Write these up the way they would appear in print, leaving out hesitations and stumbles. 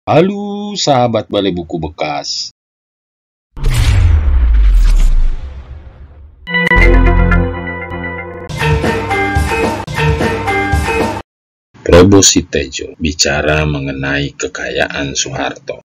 Halo sahabat Balai Buku Bekas. Probo Sitejo bicara mengenai kekayaan Soeharto.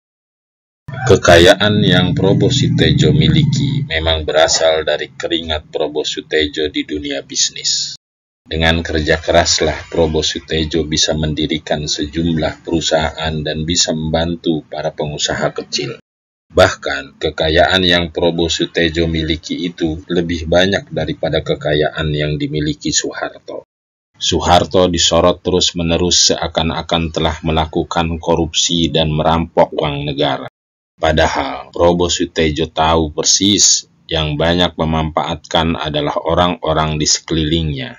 Kekayaan yang Probo Sitejo miliki memang berasal dari keringat Probo Sitejo di dunia bisnis. Dengan kerja keraslah Probo Sitejo bisa mendirikan sejumlah perusahaan dan bisa membantu para pengusaha kecil. Bahkan, kekayaan yang Probo Sitejo miliki itu lebih banyak daripada kekayaan yang dimiliki Soeharto. Soeharto disorot terus-menerus seakan-akan telah melakukan korupsi dan merampok uang negara. Padahal, Probo Sitejo tahu persis yang banyak memanfaatkan adalah orang-orang di sekelilingnya.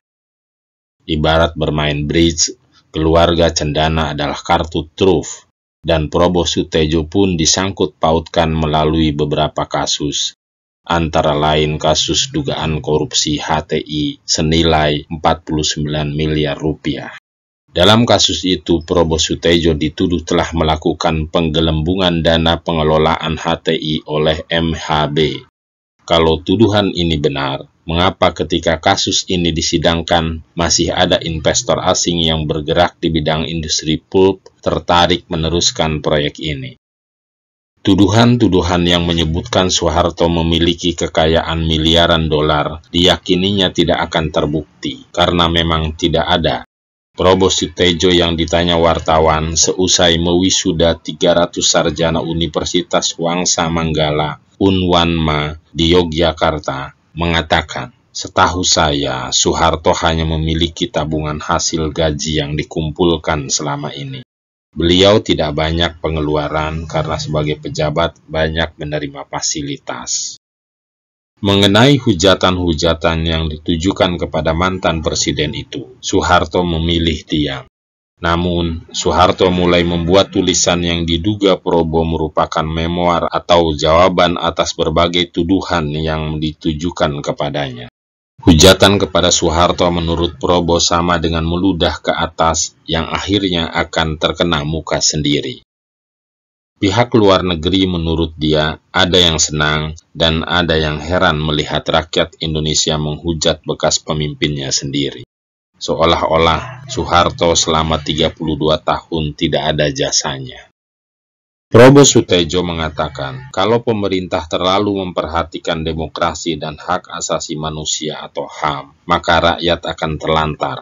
Ibarat bermain bridge, keluarga cendana adalah kartu truf, dan Probo Sitejo pun disangkut pautkan melalui beberapa kasus, antara lain kasus dugaan korupsi HTI senilai 49 miliar rupiah. Dalam kasus itu, Probo Sitejo dituduh telah melakukan penggelembungan dana pengelolaan HTI oleh MHB. Kalau tuduhan ini benar, mengapa ketika kasus ini disidangkan masih ada investor asing yang bergerak di bidang industri pulp tertarik meneruskan proyek ini? Tuduhan-tuduhan yang menyebutkan Soeharto memiliki kekayaan miliaran dolar diyakininya tidak akan terbukti karena memang tidak ada. Probo Sitejo yang ditanya wartawan seusai mewisuda 300 sarjana Universitas Wangsa Manggala Unwanma di Yogyakarta mengatakan, "Setahu saya, Soeharto hanya memiliki tabungan hasil gaji yang dikumpulkan selama ini. Beliau tidak banyak pengeluaran karena sebagai pejabat banyak menerima fasilitas." Mengenai hujatan-hujatan yang ditujukan kepada mantan presiden itu, Soeharto memilih diam. Namun, Soeharto mulai membuat tulisan yang diduga Probo merupakan memoir atau jawaban atas berbagai tuduhan yang ditujukan kepadanya. Hujatan kepada Soeharto menurut Probo sama dengan meludah ke atas yang akhirnya akan terkena muka sendiri. Pihak luar negeri menurut dia ada yang senang dan ada yang heran melihat rakyat Indonesia menghujat bekas pemimpinnya sendiri. Seolah-olah Soeharto selama 32 tahun tidak ada jasanya. Probo Sitejo mengatakan, kalau pemerintah terlalu memperhatikan demokrasi dan hak asasi manusia atau HAM, maka rakyat akan terlantar.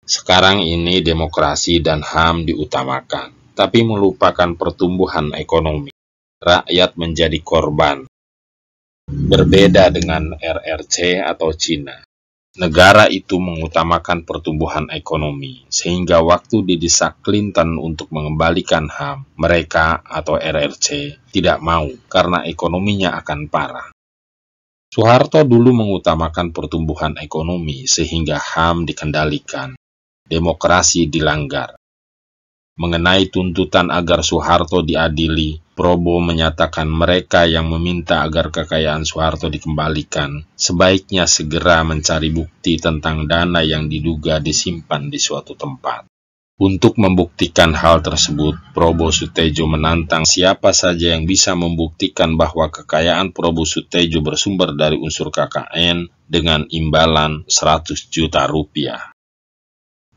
Sekarang ini demokrasi dan HAM diutamakan, tapi melupakan pertumbuhan ekonomi. Rakyat menjadi korban. Berbeda dengan RRC atau Cina. Negara itu mengutamakan pertumbuhan ekonomi, sehingga waktu didesak Clinton untuk mengembalikan HAM, mereka atau RRC tidak mau karena ekonominya akan parah. Soeharto dulu mengutamakan pertumbuhan ekonomi sehingga HAM dikendalikan, demokrasi dilanggar. Mengenai tuntutan agar Soeharto diadili, Probo menyatakan mereka yang meminta agar kekayaan Soeharto dikembalikan sebaiknya segera mencari bukti tentang dana yang diduga disimpan di suatu tempat. Untuk membuktikan hal tersebut, Probo Sitejo menantang siapa saja yang bisa membuktikan bahwa kekayaan Probo Sitejo bersumber dari unsur KKN dengan imbalan 100 juta rupiah.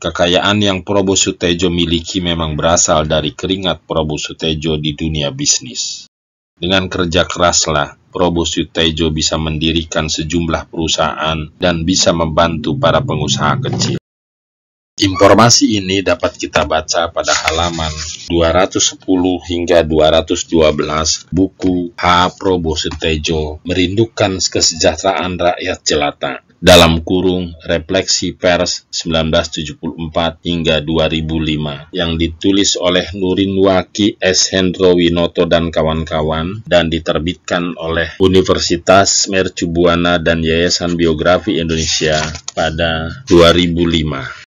Kekayaan yang Probo Sitejo miliki memang berasal dari keringat Probo Sitejo di dunia bisnis. Dengan kerja keraslah, Probo Sitejo bisa mendirikan sejumlah perusahaan dan bisa membantu para pengusaha kecil. Informasi ini dapat kita baca pada halaman 210 hingga 212 buku H. Probo Sitejo Merindukan Kesejahteraan Rakyat Jelata. Dalam kurung Refleksi Pers 1974 hingga 2005 yang ditulis oleh Nurinwaki S. Hendrowinoto dan kawan-kawan dan diterbitkan oleh Universitas Mercubuana dan Yayasan Biografi Indonesia pada 2005.